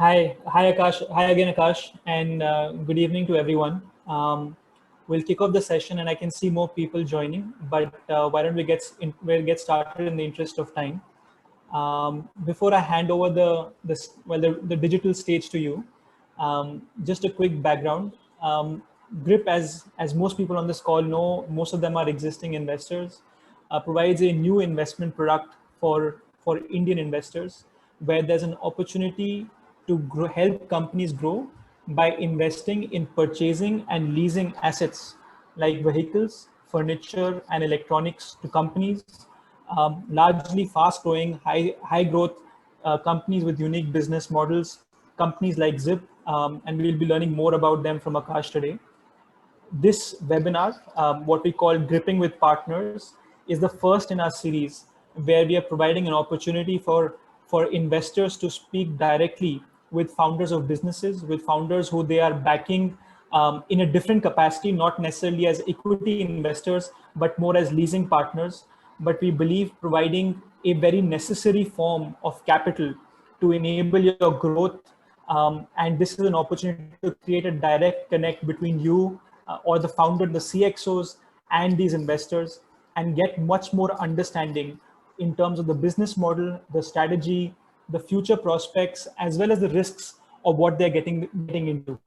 Hi Akash. Hi again, Akash, and good evening to everyone. We'll kick off the session, and I can see more people joining. But why don't we'll get started in the interest of time. Before I hand over the digital stage to you, just a quick background. GRIP, as most people on this call know, most of them are existing investors, provides a new investment product for Indian investors, where there's an opportunity to help companies grow by investing in purchasing and leasing assets like vehicles, furniture, and electronics to companies, largely fast-growing, high growth companies with unique business models, companies like Zip, and we'll be learning more about them from Akash today. This webinar, what we call Gripping with Partners, is the first in our series where we are providing an opportunity for investors to speak directly with founders of businesses, with founders who they are backing in a different capacity, not necessarily as equity investors, but more as leasing partners. But we believe providing a very necessary form of capital to enable your growth. And this is an opportunity to create a direct connect between you or the founder, the CXOs, and these investors, and get much more understanding in terms of the business model, the strategy, the future prospects, as well as the risks of what they're getting into.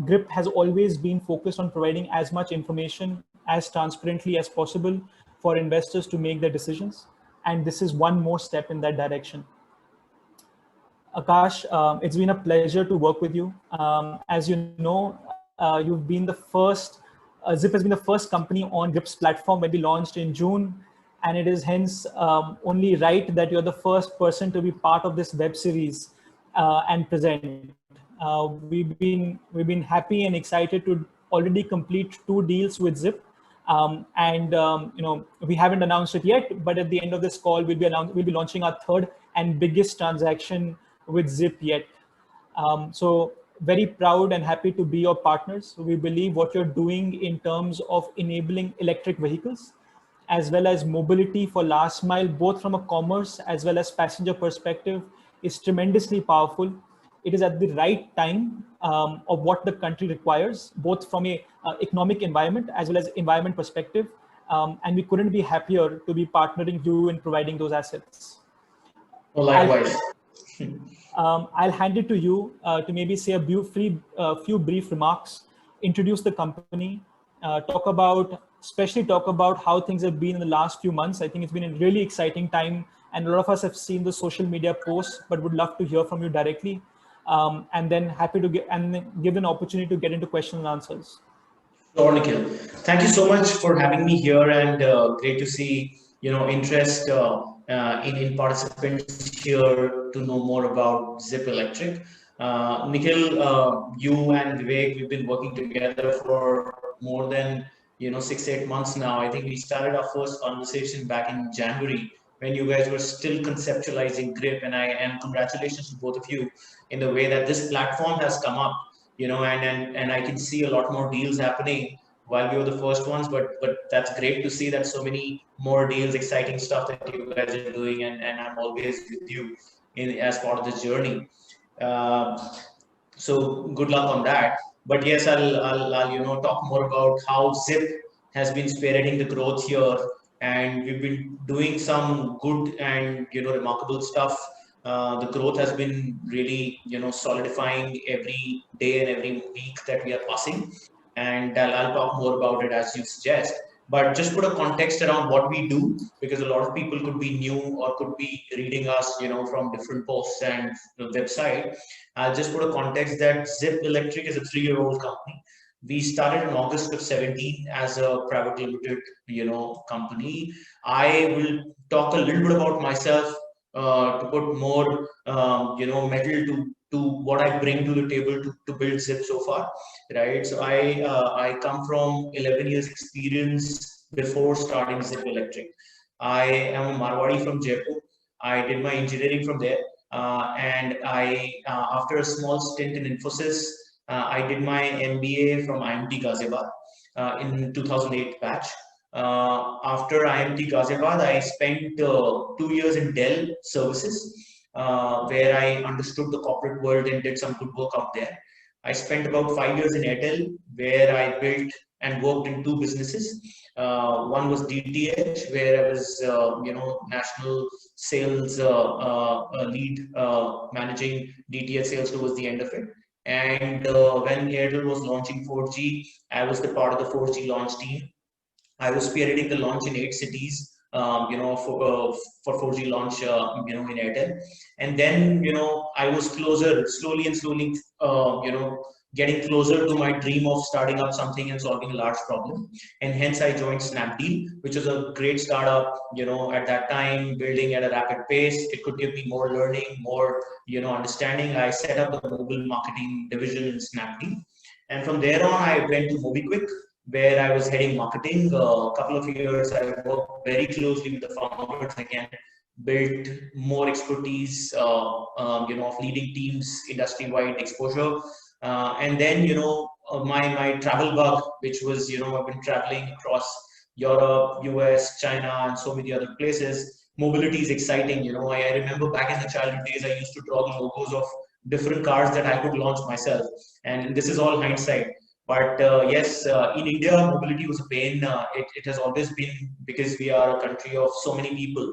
GRIP has always been focused on providing as much information as transparently as possible for investors to make their decisions. And this is one more step in that direction. Akash, it's been a pleasure to work with you. As you know, you've been the first, Zip has been the first company on GRIP's platform when we launched in June. And it is hence only right that you're the first person to be part of this web series and present. We've been happy and excited to already complete 2 deals with Zip. We haven't announced it yet, but at the end of this call, we'll be launching our third and biggest transaction with Zip yet. So very proud and happy to be your partners. We believe what you're doing in terms of enabling electric vehicles, as well as mobility for last mile, both from a commerce as well as passenger perspective, is tremendously powerful. It is at the right time of what the country requires, both from a economic environment as well as environment perspective. And we couldn't be happier to be partnering you in providing those assets. Well, likewise. I'll hand it to you to maybe say a few brief remarks, introduce the company, talk about how things have been in the last few months. I think it's been a really exciting time, and a lot of us have seen the social media posts, but would love to hear from you directly. And then happy to give an opportunity to get into questions and answers. Sure, Nikhil. Thank you so much for having me here, and great to see interest in participants here to know more about Zip Electric. Nikhil, you and Vivek, we've been working together for more than 6-8 months now. I think we started our first conversation back in January when you guys were still conceptualizing GRIP, and congratulations to both of you in the way that this platform has come up. And I can see a lot more deals happening while we were the first ones, but that's great to see that so many more deals, exciting stuff that you guys are doing, and I'm always with you as part of this journey. So good luck on that. But yes, I'll talk more about how Zip has been spearheading the growth here, and we've been doing some good and remarkable stuff. The growth has been really solidifying every day and every week that we are passing, and I'll talk more about it as you suggest. But just put a context around what we do, because a lot of people could be new or could be reading us from different posts and the website. I'll just put a context that Zip Electric is a 3-year-old company. We started in August of 17 as a private limited company. I will talk a little bit about myself to put more metal to what I bring to the table to build Zip so far, right? So I come from 11 years experience before starting Zip Electric. I am a Marwadi from Jaipur. I did my engineering from there, and after a small stint in Infosys, I did my MBA from IMT Ghaziabad in 2008 batch. After IMT Ghaziabad, I spent 2 years in Dell Services. where I understood the corporate world and did some good work out there. I spent about 5 years in Airtel, where I built and worked in two businesses. One was DTH, where I was, national sales lead, managing DTH sales towards the end of it. And when Airtel was launching 4G, I was the part of the 4G launch team. I was spearheading the launch in 8 cities, for 4G launch, in Airtel. And then, I was slowly and slowly, getting closer to my dream of starting up something and solving a large problem. And hence I joined Snapdeal, which was a great startup, at that time, building at a rapid pace. It could give me more learning, more, understanding. I set up the mobile marketing division in Snapdeal. And from there on, I went to MobiKwik, where I was heading marketing. A couple of years, I worked very closely with the founders again, built more expertise, of leading teams, industry-wide exposure. And then, my travel bug, which was, I've been traveling across Europe, US, China, and so many other places. Mobility is exciting. I remember back in the childhood days, I used to draw the logos of different cars that I could launch myself. And this is all hindsight. But yes, in India, mobility was a pain. It has always been, because we are a country of so many people,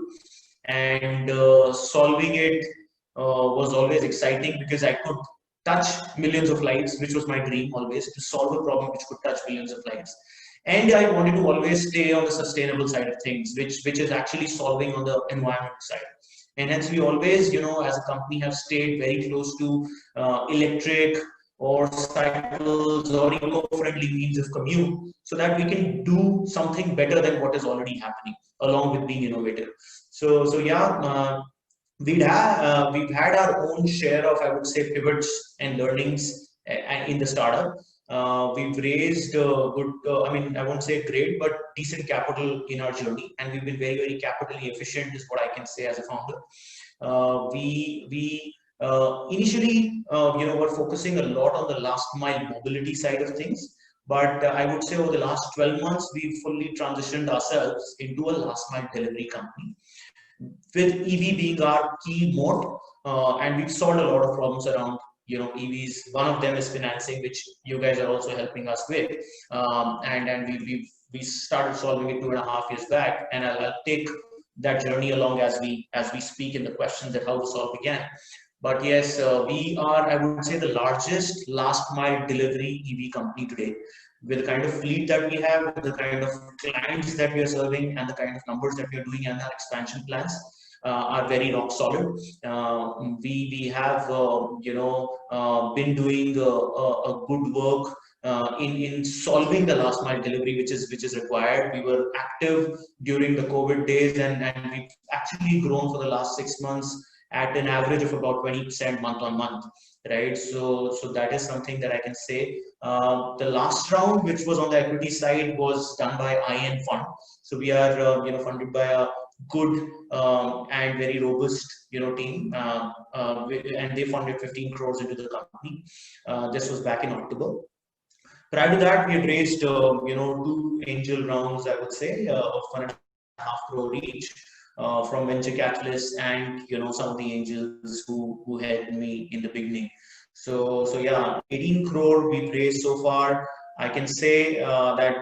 and solving it was always exciting, because I could touch millions of lives, which was my dream always, to solve a problem which could touch millions of lives. And I wanted to always stay on the sustainable side of things, which is actually solving on the environment side. And hence we always, as a company, have stayed very close to electric or cycles or eco-friendly means of commute, so that we can do something better than what is already happening, along with being innovative. So yeah, we've had our own share of, I would say, pivots and learnings in the startup. We've raised good, I won't say great, but decent capital in our journey, and we've been very, very capitally efficient, is what I can say as a founder. We initially, we're focusing a lot on the last mile mobility side of things. But I would say over the last 12 months, we've fully transitioned ourselves into a last mile delivery company, with EV being our key mode. And we've solved a lot of problems around, EVs. One of them is financing, which you guys are also helping us with. And we started solving it 2.5 years back. And I'll take that journey along as we speak in the questions that how this all began. But yes, we are, I would say, the largest last mile delivery EV company today, with the kind of fleet that we have, with the kind of clients that we are serving, and the kind of numbers that we are doing, and our expansion plans are very rock solid. We have, been doing a good work in solving the last mile delivery, which is required. We were active during the COVID days, and we've actually grown for the last 6 months at an average of about 20% month on month, right? So that is something that I can say. The last round, which was on the equity side, was done by IN Fund. So we are, funded by a good and very robust, team, and they funded 15 crores into the company. This was back in October. Prior to that, we had raised, 2 angel rounds, I would say, of 1.5 crore each. From venture capitalists and some of the angels who helped me in the beginning. So yeah, 18 crore we've raised so far. I can say that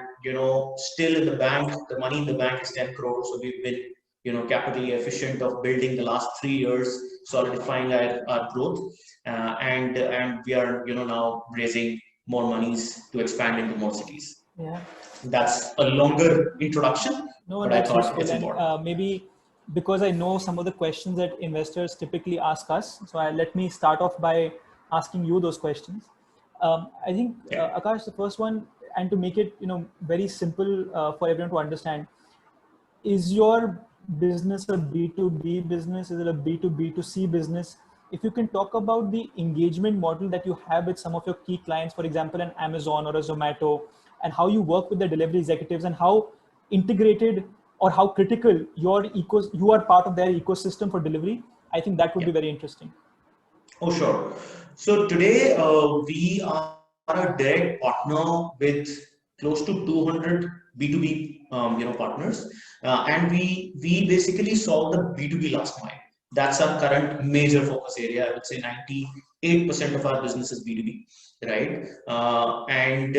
still in the bank, the money in the bank is 10 crore. So we've been capitally efficient of building the last 3 years, solidifying our growth, and we are now raising more monies to expand into more cities. Yeah, that's a longer introduction. No, but that's I thought useful. it's important. Maybe because I know some of the questions that investors typically ask us, so let me start off by asking you those questions. I think, Akash, the first one, and to make it very simple for everyone to understand, is your business a B2B business? Is it a B2B2C business? If you can talk about the engagement model that you have with some of your key clients, for example, an Amazon or a Zomato, and how you work with the delivery executives, and how integrated or how critical you are part of their ecosystem for delivery, I think that would be very interesting. Oh, sure. So today we are a direct partner with close to 200 B2B partners, and we basically solve the B2B last mile. That's our current major focus area. I would say 98% of our business is B2B, right? And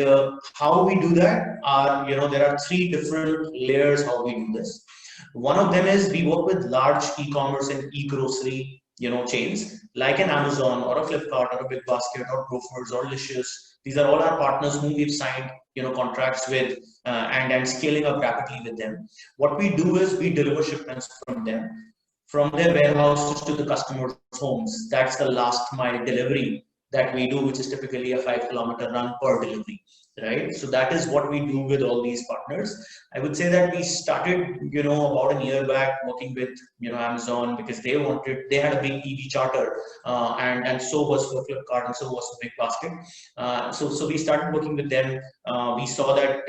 how we do that are, there are three different layers how we do this. One of them is we work with large e-commerce and e-grocery, chains like an Amazon or a Flipkart or a Big Basket or Grofers or Licious. These are all our partners whom we've signed, contracts with, and scaling up rapidly with them. What we do is we deliver shipments from their warehouses to the customers' homes. That's the last mile delivery that we do, which is typically a 5-kilometer run per delivery, right? So that is what we do with all these partners. I would say that we started, about a year back working with, Amazon, because they had a big EV charter, and so was for Flipkart, and so was for Big Basket. So we started working with them. We saw that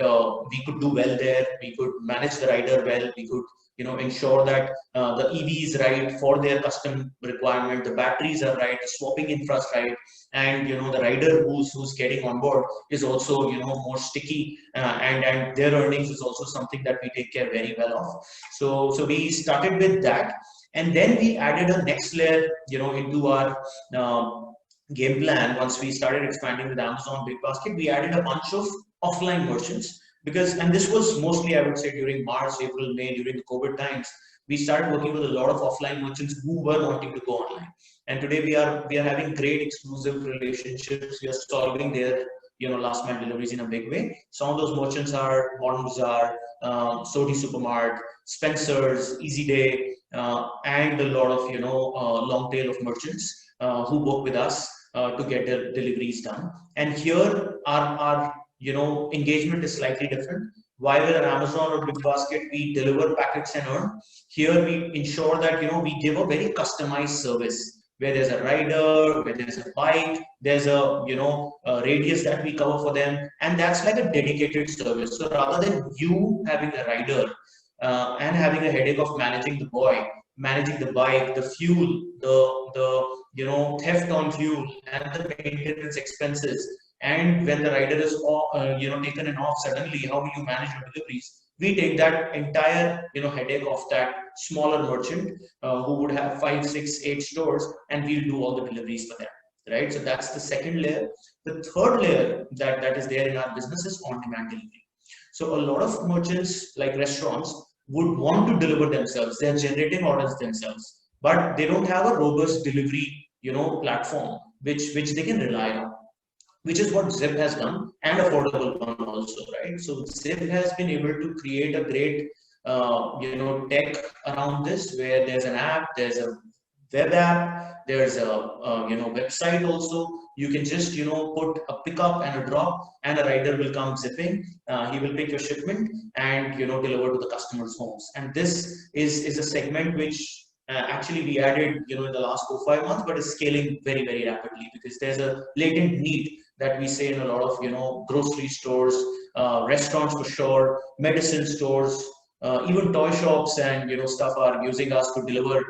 we could do well there. We could manage the rider well. We could, ensure that the EV is right for their custom requirement, the batteries are right, the swapping infra is right, and the rider who's getting on board is also more sticky, and their earnings is also something that we take care very well of. So we started with that, and then we added a next layer into our game plan. Once we started expanding with Amazon Big Basket, we added a bunch of offline merchants, because, and this was mostly, I would say, during March, April, May, during the COVID times, we started working with a lot of offline merchants who were wanting to go online. And today we are having great exclusive relationships. We are solving their last mile deliveries in a big way. Some of those merchants are Modern Bazaar, Sodi Supermart, Spencer's, Easy Day, and a lot of long tail of merchants who work with us to get their deliveries done. And here our engagement is slightly different. While with Amazon or Big Basket, we deliver packets and earn. Here we ensure that we give a very customized service, where there's a rider, where there's a bike, there's a radius that we cover for them, and that's like a dedicated service. So rather than you having a rider and having a headache of managing the boy, managing the bike, the fuel, the theft on fuel, and the maintenance expenses, and when the rider is taken and off suddenly, how do you manage your deliveries? We take that entire headache of that smaller merchant who would have 5, 6, 8 stores, and we'll do all the deliveries for them, right? So that's the second layer. The third layer that is there in our business is on-demand delivery. So a lot of merchants, like restaurants, would want to deliver themselves. They're generating orders themselves, but they don't have a robust delivery platform which they can rely on, which is what Zip has done, and affordable one also, right? So Zip has been able to create a great, tech around this, where there's an app, there's a web app, there's a, website also. You can just, put a pickup and a drop, and a rider will come zipping. He will pick your shipment and, deliver to the customer's homes. And this is a segment which actually we added, in the last 4-5 months, but is scaling very, very rapidly, because there's a latent need that we say in a lot of grocery stores, restaurants for sure, medicine stores, even toy shops and stuff are using us to deliver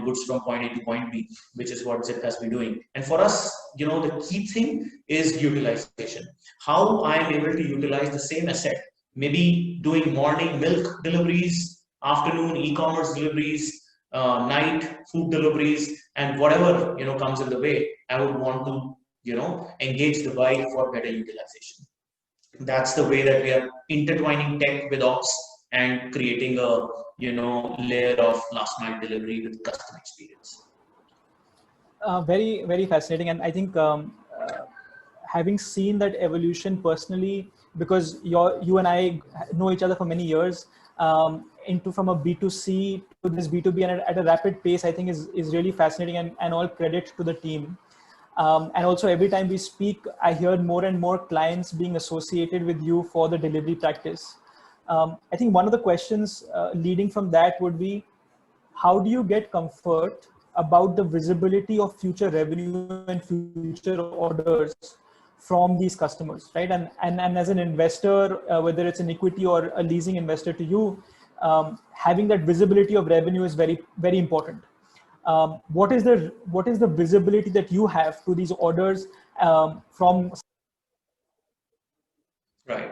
goods from point A to point B, which is what Zip has been doing. And for us, the key thing is utilization. How I am able to utilize the same asset, maybe doing morning milk deliveries, afternoon e-commerce deliveries, night food deliveries, and whatever comes in the way, I would want to engage the bike for better utilization. That's the way that we are intertwining tech with ops and creating a layer of last mile delivery with customer experience. Very, very fascinating. And I think having seen that evolution personally, because you and I know each other for many years, from a B2C to this B2B and at a rapid pace, I think is really fascinating, and all credit to the team. And also every time we speak, I hear more and more clients being associated with you for the delivery practice. I think one of the questions leading from that would be, how do you get comfort about the visibility of future revenue and future orders from these customers, right? And as an investor, whether it's an equity or a leasing investor to you, having that visibility of revenue is very, very important. What is the visibility that you have to these orders from? Right.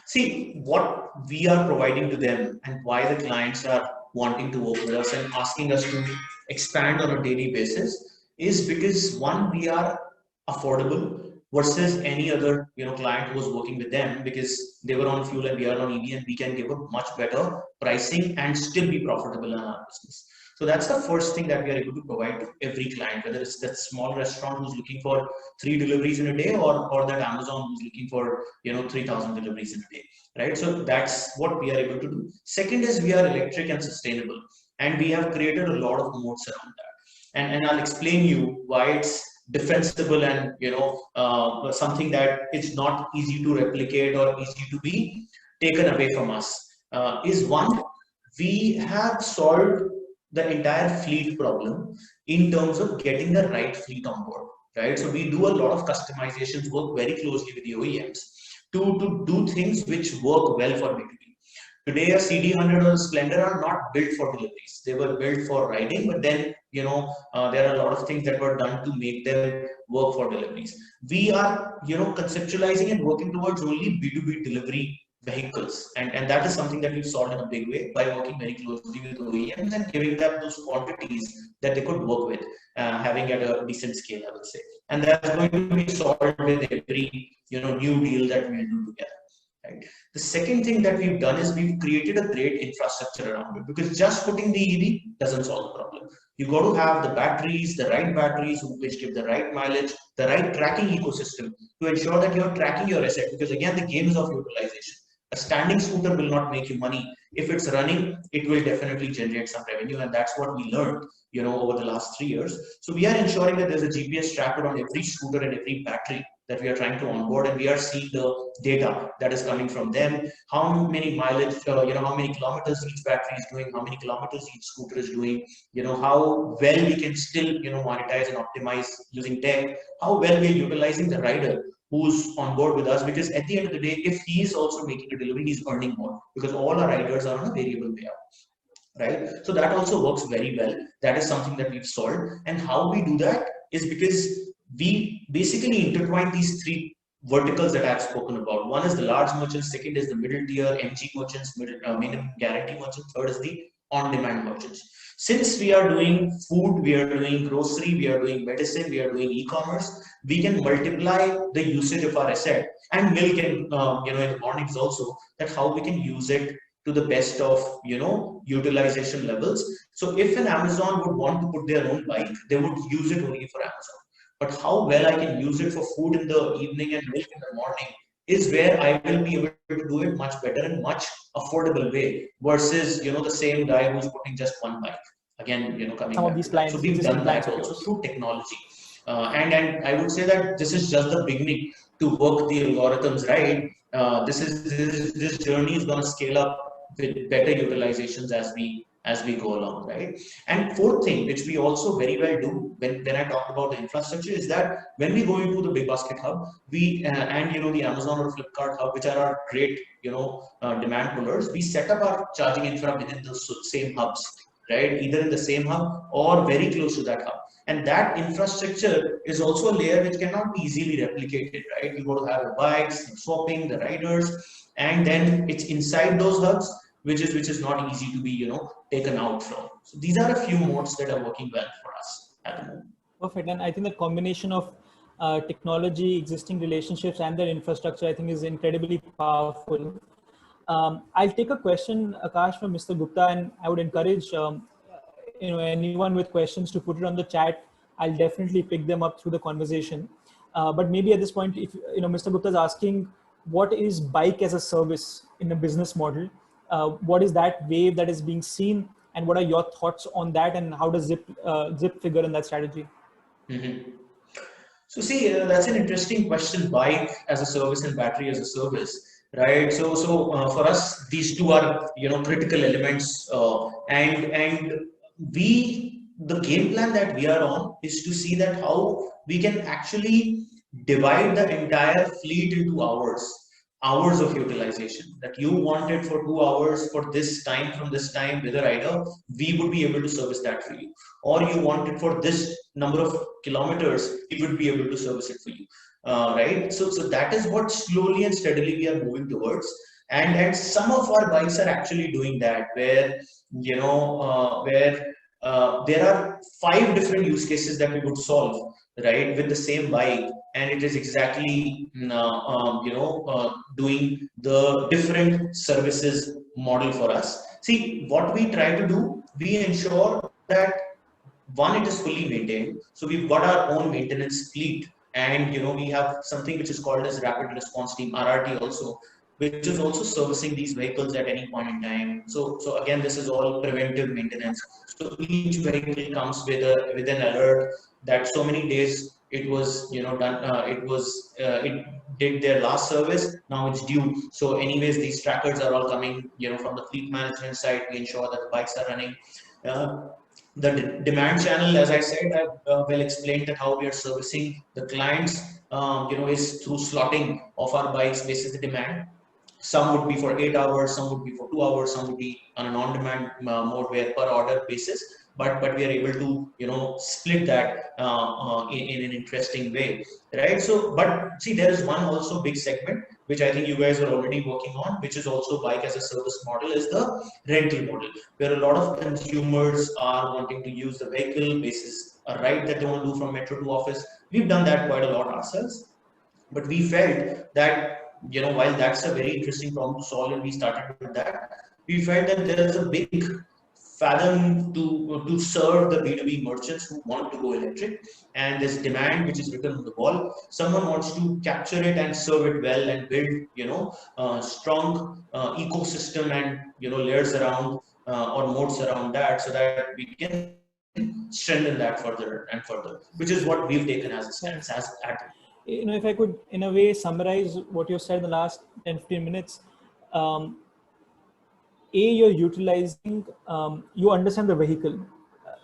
See, what we are providing to them and why the clients are wanting to work with us and asking us to expand on a daily basis is because one, we are affordable versus any other client who was working with them, because they were on fuel and we are on EV, and we can give a much better pricing and still be profitable in our business. So that's the first thing that we are able to provide to every client, whether it's that small restaurant who's looking for 3 deliveries in a day, or that Amazon who's looking for 3,000 deliveries in a day, right? So that's what we are able to do. Second is we are electric and sustainable, and we have created a lot of moats around that. And I'll explain you why it's defensible and something that it's not easy to replicate or easy to be taken away from us. Is one, we have solved the entire fleet problem in terms of getting the right fleet on board, right? So we do a lot of customizations, work very closely with the OEMs to do things which work well for B2B. Today, a CD100 or a Splendor are not built for deliveries. They were built for riding, but then, there are a lot of things that were done to make them work for deliveries. We are, conceptualizing and working towards only B2B delivery vehicles. And that is something that we've solved in a big way by working very closely with OEMs and giving them those quantities that they could work with, having at a decent scale, I would say. And that's going to be solved with every, new deal that we do together. Right. The second thing that we've done is we've created a great infrastructure around it, because just putting the EV doesn't solve the problem. You got to have the batteries, the right batteries which give the right mileage, the right tracking ecosystem to ensure that you're tracking your asset. Because again, the game is of utilization. A standing scooter will not make you money. If it's running, it will definitely generate some revenue, and that's what we learned, over the last 3 years. So we are ensuring that there's a GPS tracker on every scooter and every battery that we are trying to onboard, and we are seeing the data that is coming from them, how many mileage, how many kilometers each battery is doing, how many kilometers each scooter is doing, how well we can still, monetize and optimize using tech, how well we are utilizing the rider who's on board with us, because at the end of the day, if he is also making a delivery, he's earning more, because all our riders are on a variable payout, right? So that also works very well. That is something that we've solved. And how we do that is because we basically intertwine these 3 verticals that I've spoken about. One is the large merchants, second is the middle tier MG merchants, minimum guarantee merchants, third is the on-demand merchants. Since we are doing food, we are doing grocery, we are doing medicine, we are doing e-commerce, we can multiply the usage of our asset, and milk and in the mornings also, that how we can use it to the best of utilization levels. So if an Amazon would want to put their own bike, they would use it only for Amazon. But how well I can use it for food in the evening and milk in the morning is where I will be able to do it much better and much affordable way versus the same guy who's putting just one bike. Again, coming some back of these to clients, that. So we've done that also through technology. And I would say that this is just the beginning to work the algorithms right. This journey is going to scale up with better utilizations as we go along, right? And fourth thing, which we also very well do when I talk about the infrastructure, is that when we go into the BigBasket hub, we and the Amazon or Flipkart hub, which are our great demand pullers, we set up our charging infra within the same hubs, right? Either in the same hub or very close to that hub. And that infrastructure is also a layer which cannot be easily replicated, right? You got to have the bikes, the swapping, the riders, and then it's inside those hubs, which is not easy to be taken out from. So these are a few modes that are working well for us at the moment. Perfect. And I think the combination of technology, existing relationships, and their infrastructure, I think, is incredibly powerful. I'll take a question, Akash, from Mr. Gupta, and I would encourage anyone with questions to put it on the chat. I'll definitely pick them up through the conversation. But maybe at this point, if Mr. Gupta is asking, what is bike as a service in a business model? What is that wave that is being seen, and what are your thoughts on that, and how does Zip figure in that strategy? Mm-hmm. So see, that's an interesting question. Bike as a service and battery as a service, right? So for us, these two are critical elements, and the game plan that we are on is to see that how we can actually divide the entire fleet into hours of utilization. That you want it for 2 hours for this time, from this time with a rider, we would be able to service that for you. Or you want it for this number of kilometers, we would be able to service it for you, right? So that is what slowly and steadily we are moving towards. And some of our bikes are actually doing that, where there are 5 different use cases that we would solve, right, with the same bike, and it is exactly doing the different services model for us. See, what we try to do, we ensure that one, it is fully maintained, so we've got our own maintenance fleet, and we have something which is called as rapid response team, RRT, also, which is also servicing these vehicles at any point in time. So again, this is all preventive maintenance. So each vehicle comes with an alert that so many days it was done, it did their last service, now it's due. So anyways, these trackers are all coming from the fleet management side. We ensure that the bikes are running. The demand channel, as I said, I've well explained that how we are servicing the clients, is through slotting of our bikes basis the demand. Some would be for 8 hours, some would be for 2 hours, some would be on an on-demand mode where per order basis. But we are able to split that in an interesting way, right? So, but see, there is one also big segment which I think you guys are already working on, which is also bike as a service model, is the rental model, where a lot of consumers are wanting to use the vehicle basis a ride that they want to do from metro to office. We've done that quite a lot ourselves, but we felt that while that's a very interesting problem to solve, and we started with that, we felt that there is a big fathom to serve the B2B merchants who want to go electric, and this demand which is written on the wall, someone wants to capture it and serve it well and build strong ecosystem and layers around or moats around that, so that we can strengthen that further and further, which is what we've taken as a stance as at. If I could in a way summarize what you said in the last 10-15 minutes, you're utilizing, you understand the vehicle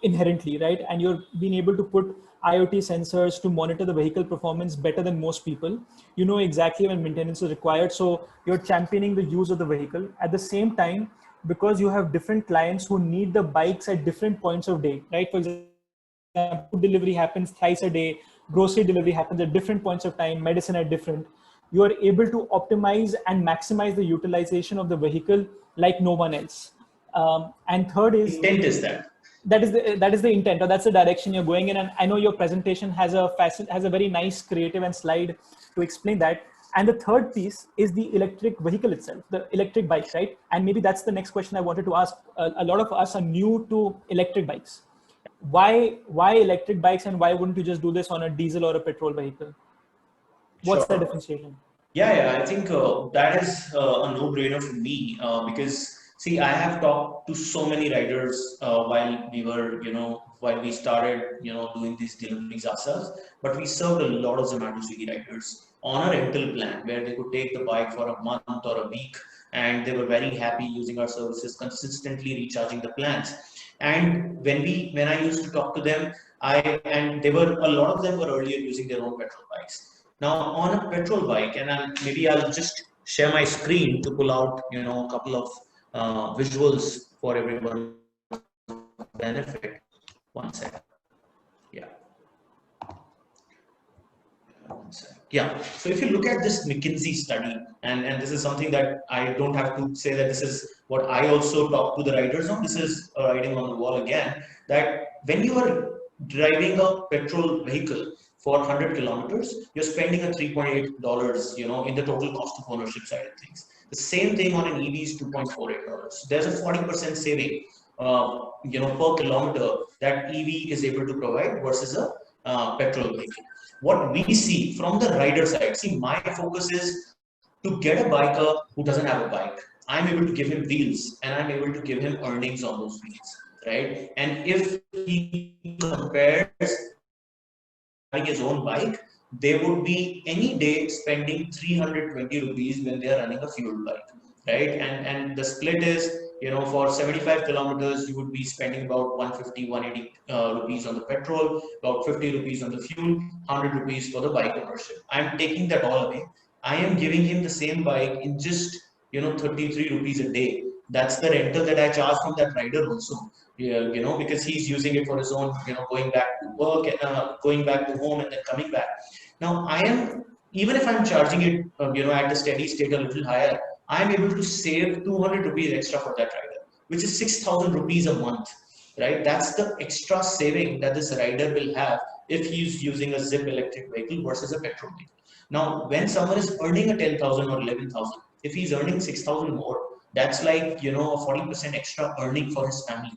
inherently, right? And you're being able to put IoT sensors to monitor the vehicle performance better than most people. You know exactly when maintenance is required. So you're championing the use of the vehicle. At the same time, because you have different clients who need the bikes at different points of day, right? For example, food delivery happens thrice a day, grocery delivery happens at different points of time, medicine at different. You are able to optimize and maximize the utilization of the vehicle like no one else. And third is intent is that is the intent, or that's the direction you're going in. And I know your presentation has a very nice creative and slide to explain that. And the third piece is the electric vehicle itself, the electric bikes, right? And maybe that's the next question I wanted to ask. A lot of us are new to electric bikes. Why electric bikes, and why wouldn't you just do this on a diesel or a petrol vehicle? What's the differentiation? Yeah, I think that is a no-brainer for me, because see, I have talked to so many riders while we started doing these deliveries ourselves, but we served a lot of Zomato Swiggy riders on a rental plan where they could take the bike for a month or a week, and they were very happy using our services, consistently recharging the plans. And when I used to talk to them, a lot of them were earlier using their own petrol bikes. Now on a petrol bike, and maybe I'll just share my screen to pull out a couple of visuals for everyone's benefit. One second. Yeah. Yeah. So if you look at this McKinsey study, and this is something that I don't have to say that this is what I also talk to the riders on. This is writing on the wall again, that when you are driving a petrol vehicle for 100 kilometers, you're spending a $3.8, in the total cost of ownership side of things. The same thing on an EV is $2.48. There's a 40% saving, per kilometer that EV is able to provide versus a petrol vehicle. What we see from the rider side, see, my focus is to get a biker who doesn't have a bike. I'm able to give him wheels, and I'm able to give him earnings on those wheels, right? And if he compares having his own bike, they would be any day spending 320 rupees when they are running a fuel bike, right? And the split is, for 75 kilometers, you would be spending about 150, 180 rupees on the petrol, about 50 rupees on the fuel, 100 rupees for the bike ownership. I'm taking that all away. I am giving him the same bike in just 33 rupees a day. That's the rental that I charge from that rider also. Yeah, because he's using it for his own, going back to work, going back to home, and then coming back. Now, even if I'm charging it, at the steady state a little higher, I'm able to save 200 rupees extra for that rider, which is 6,000 rupees a month, right? That's the extra saving that this rider will have if he's using a Zip electric vehicle versus a petrol vehicle. Now, when someone is earning a 10,000 or 11,000, if he's earning 6,000 more, that's like, you know, a 40% extra earning for his family,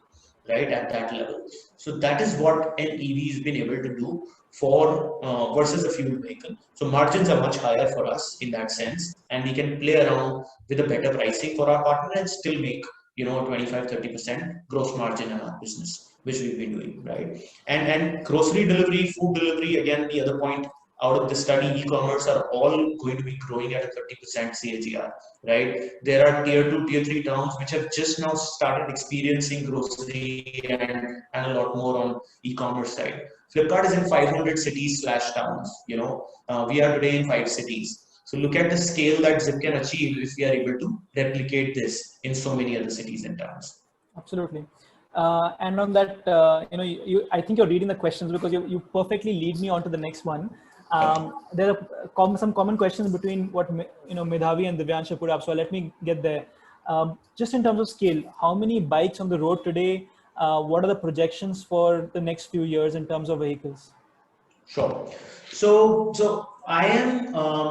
right? At that level. So that is what an EV has been able to do for versus a fuel vehicle. So margins are much higher for us in that sense, and we can play around with a better pricing for our partner and still make, you know, 25-30% gross margin in our business, which we've been doing, right? And grocery delivery, food delivery, again, the other point out of the study, e-commerce are all going to be growing at a 30% CAGR, right? There are tier 2, tier 3 towns which have just now started experiencing grocery and a lot more on e-commerce side. Flipkart is in 500 cities/towns, you know, we are today in 5 cities. So look at the scale that Zip can achieve if we are able to replicate this in so many other cities and towns. Absolutely. And on that, you know, I think you're reading the questions because you perfectly lead me on to the next one. There are some common questions between what, you know, Medhavi and Divyanshu put up. So let me get there. Just in terms of scale, how many bikes on the road today? What are the projections for the next few years in terms of vehicles? Sure. So I am,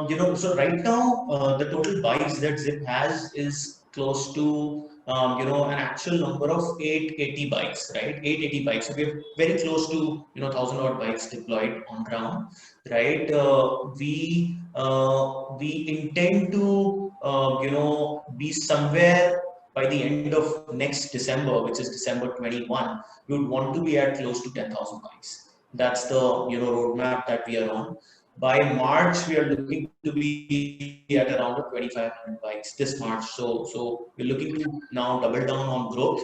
you know, so right now the total bikes that Zip has is close to, you know, an actual number of 880 bikes, right? 880 bikes. So we're very close to, you know, 1,000 odd bikes deployed on ground, right? We intend to, you know, be somewhere by the end of next December, which is December 21. We would want to be at close to 10,000 bikes. That's the, you know, roadmap that we are on. By March, we are looking to be at around 2,500 bikes this March. So we're looking to now double down on growth.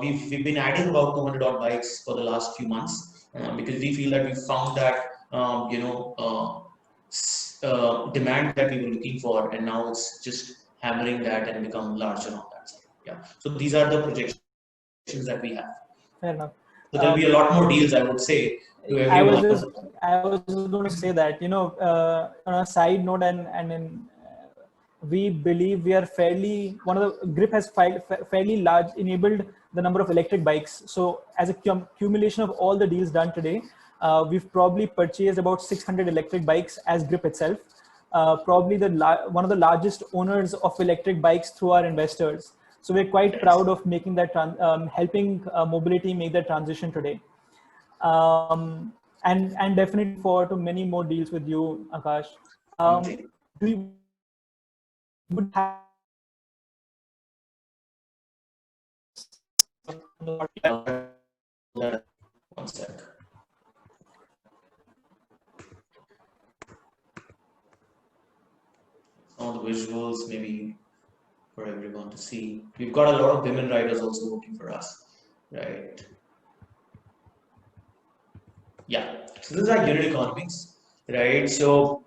We've been adding about 200 odd bikes for the last few months because we feel that we found that you know demand that we were looking for, and now it's just hammering that and become larger on that side. Yeah. So these are the projections that we have. Fair enough. So there'll be a lot more deals, I would say. I was just going to say that, you know, on a side note, we believe we are fairly, one of the Grip has fairly large enabled the number of electric bikes. So as a accumulation of all the deals done today, we've probably purchased about 600 electric bikes as Grip itself. Probably one of the largest owners of electric bikes through our investors. So we're quite proud of making that, helping mobility make that transition today. And definitely forward to many more deals with you, Akash. Do you would have one sec. Some of the visuals maybe for everyone to see. We've got a lot of women riders also working for us, right? Yeah. So this is our unit economics, right? So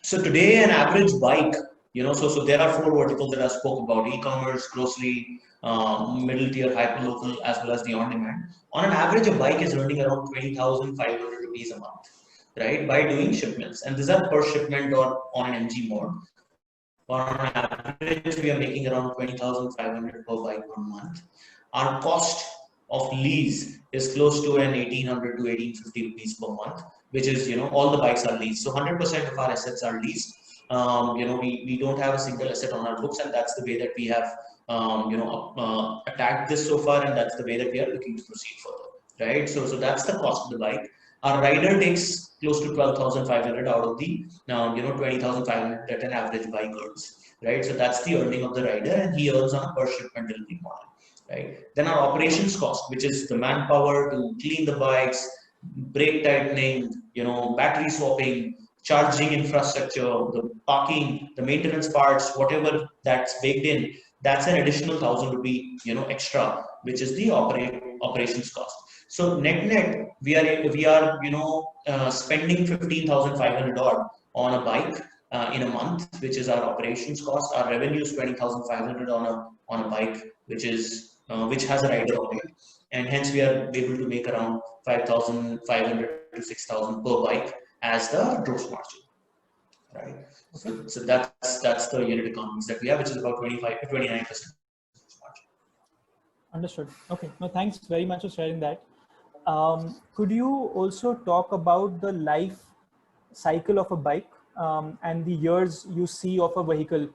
today an average bike, you know, so there are 4 verticals that I spoke about: e-commerce, grocery, middle tier, hyperlocal, as well as the on-demand. On an average, a bike is earning around 20,500 rupees a month, right? By doing shipments, and these are per shipment or on an MG mode. On average, we are making around 20,500 per bike per month. Our cost of lease is close to an 1,800 to 1,850 rupees per month, which is, you know, all the bikes are leased. So 100% of our assets are leased. You know, we don't have a single asset on our books, and that's the way that we have, you know, attacked this so far, and that's the way that we are looking to proceed further, right? So that's the cost of the bike. Our rider takes close to 12,500 out of the, you know, 20,500 that an average bike earns, right? So that's the earning of the rider, and he earns on a per shipment delivery model, right? Then our operations cost, which is the manpower to clean the bikes, brake tightening, you know, battery swapping, charging infrastructure, the parking, the maintenance parts, whatever that's baked in, that's an additional 1,000 rupee, you know, extra, which is the operations cost. So net, we are you know, spending 15,500 odd on a bike in a month, which is our operations cost. Our revenue is 20,500 on a bike, which is which has a rider on it, and hence we are able to make around 5,500 to 6,000 per bike as the gross margin, right? Okay. So that's the unit economics that we have, which is about 29% margin. Understood. Okay. No, thanks very much for sharing that. Could you also talk about the life cycle of a bike and the years you see of a vehicle,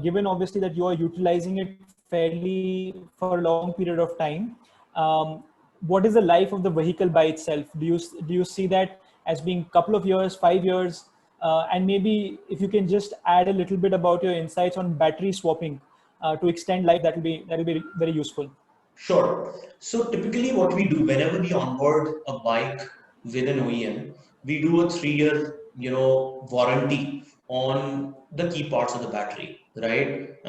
given obviously that you are utilizing it fairly for a long period of time? What is the life of the vehicle by itself? Do you see that as being couple of years, 5 years, and maybe if you can just add a little bit about your insights on battery swapping to extend life, that will be very useful. Sure. So typically what we do whenever we onboard a bike with an OEM, we do a 3-year, warranty on the key parts of the battery, right?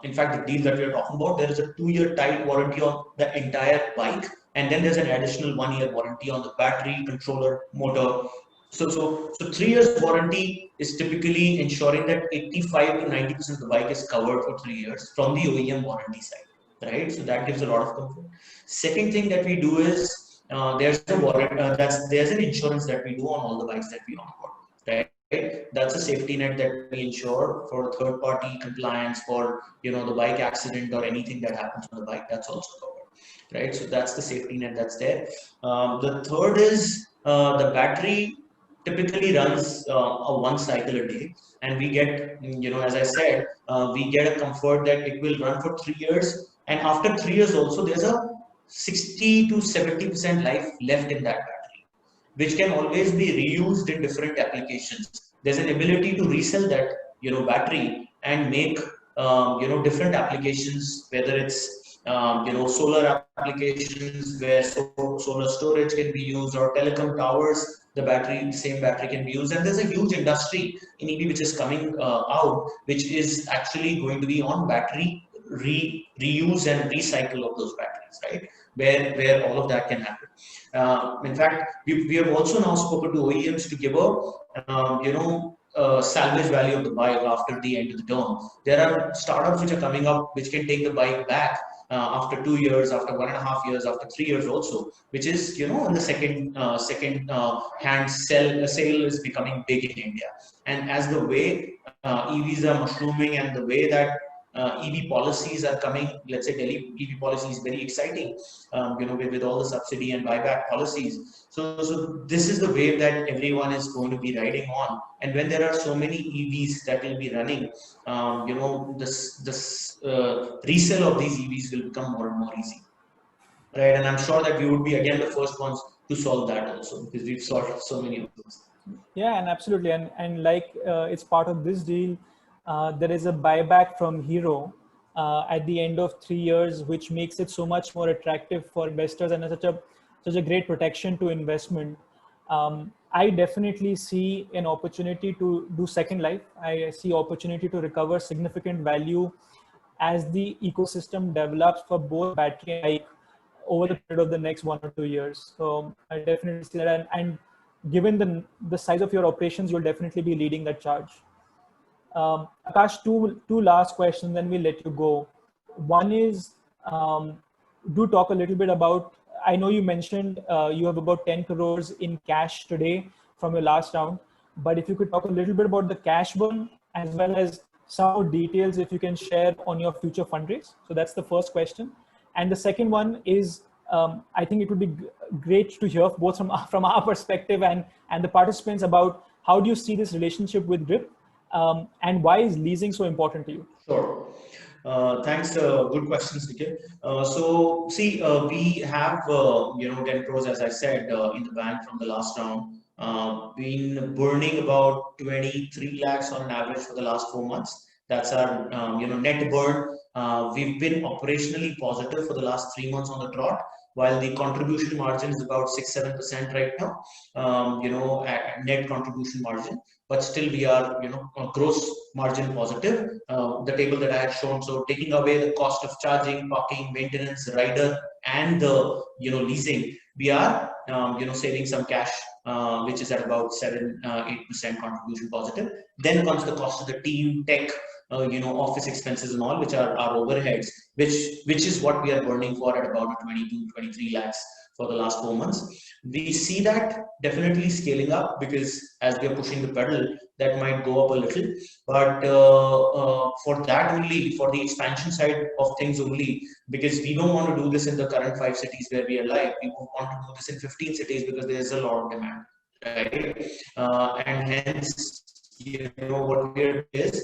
In fact, the deal that we are talking about, there is a 2-year tight warranty on the entire bike, and then there's an additional 1-year warranty on the battery, controller, motor. So 3 years warranty is typically ensuring that 85 to 90% of the bike is covered for 3 years from the OEM warranty side, right? So that gives a lot of comfort. Second thing that we do is there's a warranty, there's an insurance that we do on all the bikes that we onboard, right? That's a safety net that we insure for third party compliance for the bike accident or anything that happens on the bike. That's also covered, right? So that's the safety net that's there. The third is the battery typically runs a 1 cycle a day, and we get, as I said, we get a comfort that it will run for 3 years, and after 3 years also there's a 60 to 70% life left in that battery, which can always be reused in different applications. There's an ability to resell that battery and make different applications, whether it's solar applications where solar storage can be used, or telecom towers. The same battery can be used, and there's a huge industry in EV which is coming out, which is actually going to be on battery reuse and recycle of those batteries, right? Where all of that can happen. In fact, we have also now spoken to OEMs to give salvage value of the bike after the end of the term. There are startups which are coming up which can take the bike back after 2 years, after 1.5 years, after 3 years also, which is in the second hand sale is becoming big in India. And as the way EVs are mushrooming and the way that EV policies are coming, let's say Delhi EV policy is very exciting, with all the subsidy and buyback policies. So this is the wave that everyone is going to be riding on. And when there are so many EVs that will be running, this resale of these EVs will become more and more easy, right? And I'm sure that we would be again the first ones to solve that also, because we've solved so many of those. Yeah, and absolutely, and like it's part of this deal. There is a buyback from Hero at the end of 3 years, which makes it so much more attractive for investors and such a great protection to investment. I definitely see an opportunity to do second life. I see opportunity to recover significant value as the ecosystem develops for both battery and bike over the period of the next 1 or 2 years. So I definitely see that, and given the size of your operations, you'll definitely be leading that charge. Akash, two last questions, then we'll let you go. One is, do talk a little bit about, I know you mentioned you have about 10 crores in cash today from your last round, but if you could talk a little bit about the cash burn, as well as some more details if you can share on your future fundraise. So that's the first question. And the second one is, I think it would be great to hear both from our perspective and the participants about how do you see this relationship with Grip, and why is leasing so important to you? Sure. Thanks. Good questions, Nikhil. So see, we have 10 crores, as I said, in the bank from the last round. Been burning about 23 lakhs on an average for the last 4 months. That's our net burn. We've been operationally positive for the last 3 months on the trot, while the contribution margin is about 6-7% right now. At net contribution margin, but still we are gross margin positive. The table that I had shown, so taking away the cost of charging, parking, maintenance, rider, and the leasing, we are saving some cash, which is at about 7-8% contribution positive. Then comes the cost of the team, tech, office expenses and all, which are our overheads, which is what we are burning for at about 22-23 lakhs for the last 4 months. We see that definitely scaling up, because as we are pushing the pedal, that might go up a little. But for that only, for the expansion side of things only, because we don't want to do this in the current 5 cities where we are live. We want to do this in 15 cities because there is a lot of demand, right? And hence, what we are doing is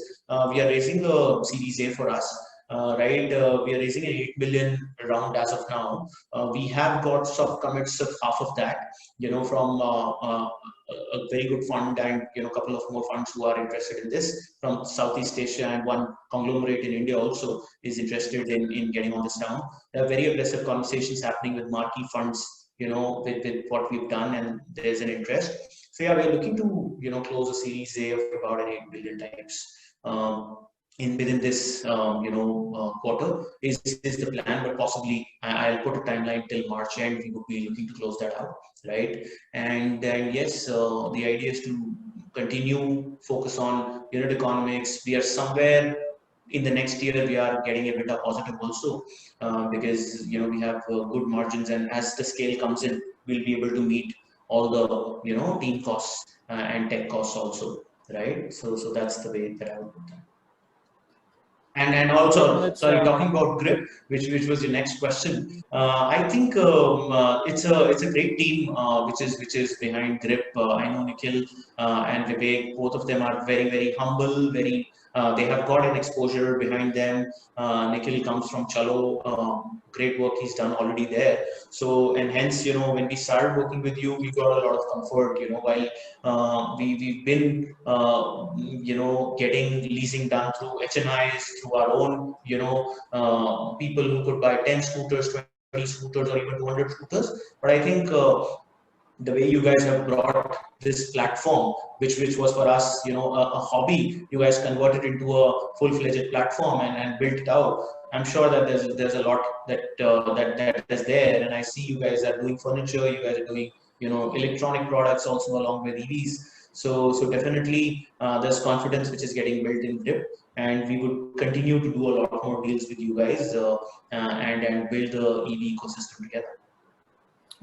we are raising a Series A for us. Right, we are raising an 8 million round as of now. We have got soft commits of half of that, from a very good fund, and a couple of more funds who are interested in this from Southeast Asia, and one conglomerate in India also is interested in getting on this down. There are very aggressive conversations happening with marquee funds, with what we've done, and there's an interest. So yeah, we're looking to close a Series A of about an 8 billion types. Within this quarter is the plan, but possibly I'll put a timeline till March end. We would be looking to close that out, right? And then yes, the idea is to continue focus on unit economics. We are somewhere in the next year we are getting a bit of positive also, because we have good margins, and as the scale comes in, we'll be able to meet all the team costs and tech costs also, right? So that's the way that I would put that. And also, sorry, talking about Grip, which was your next question. I think it's a great team which is behind Grip. I know Nikhil and Vivek, both of them are very, very humble, very they have got an exposure behind them. Nikhil comes from Chalo, great work he's done already there. So, and hence, when we started working with you, we got a lot of comfort, while we've been, getting leasing done through HNIs, through our own, people who could buy 10 scooters, 20 scooters, or even 200 scooters. But I think the way you guys have brought this platform, which was for us, a hobby, you guys converted into a full-fledged platform and built it out. I'm sure that there's a lot that is there, and I see you guys are doing furniture, you guys are doing electronic products also along with EVs. So definitely there's confidence which is getting built in Grip, and we would continue to do a lot more deals with you guys and build the EV ecosystem together.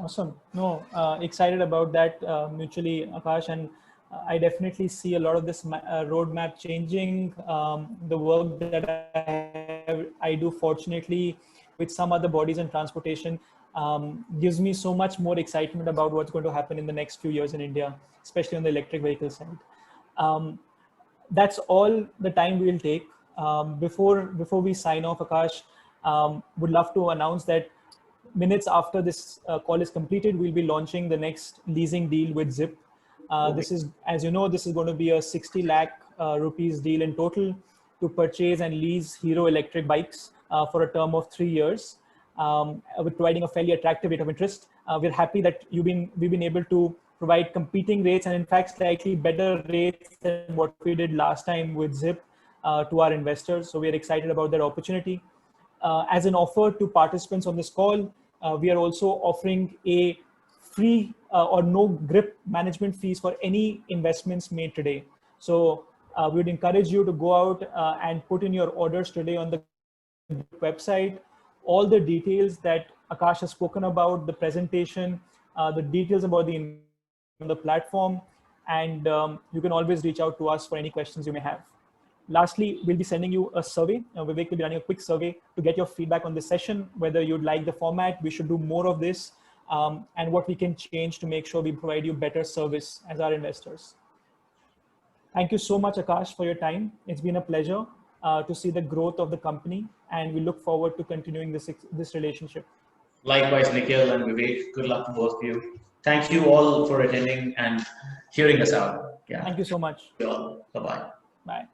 Awesome. No, excited about that mutually, Akash, and I definitely see a lot of this roadmap changing. The work that I do, fortunately, with some other bodies and transportation, gives me so much more excitement about what's going to happen in the next few years in India, especially on the electric vehicle side. That's all the time we'll take. Before we sign off, Akash, would love to announce that minutes after this call is completed, we'll be launching the next leasing deal with Zip. This is, as you know, this is going to be a 60 lakh rupees deal in total to purchase and lease Hero electric bikes for a term of 3 years, with providing a fairly attractive rate of interest. We're happy that we've been able to provide competing rates, and in fact slightly better rates than what we did last time with Zip to our investors. So we're excited about that opportunity. As an offer to participants on this call, we are also offering a free or no Grip management fees for any investments made today. So we would encourage you to go out and put in your orders today on the website. All the details that Akash has spoken about, the presentation, the details about the platform, and you can always reach out to us for any questions you may have. Lastly, we'll be sending you a survey. Vivek will be running a quick survey to get your feedback on this session, whether you'd like the format, we should do more of this, and what we can change to make sure we provide you better service as our investors. Thank you so much, Akash, for your time. It's been a pleasure to see the growth of the company, and we look forward to continuing this relationship. Likewise, Nikhil and Vivek, good luck to both of you. Thank you all for attending and hearing us out. Yeah. Thank you so much. Bye-bye. Bye.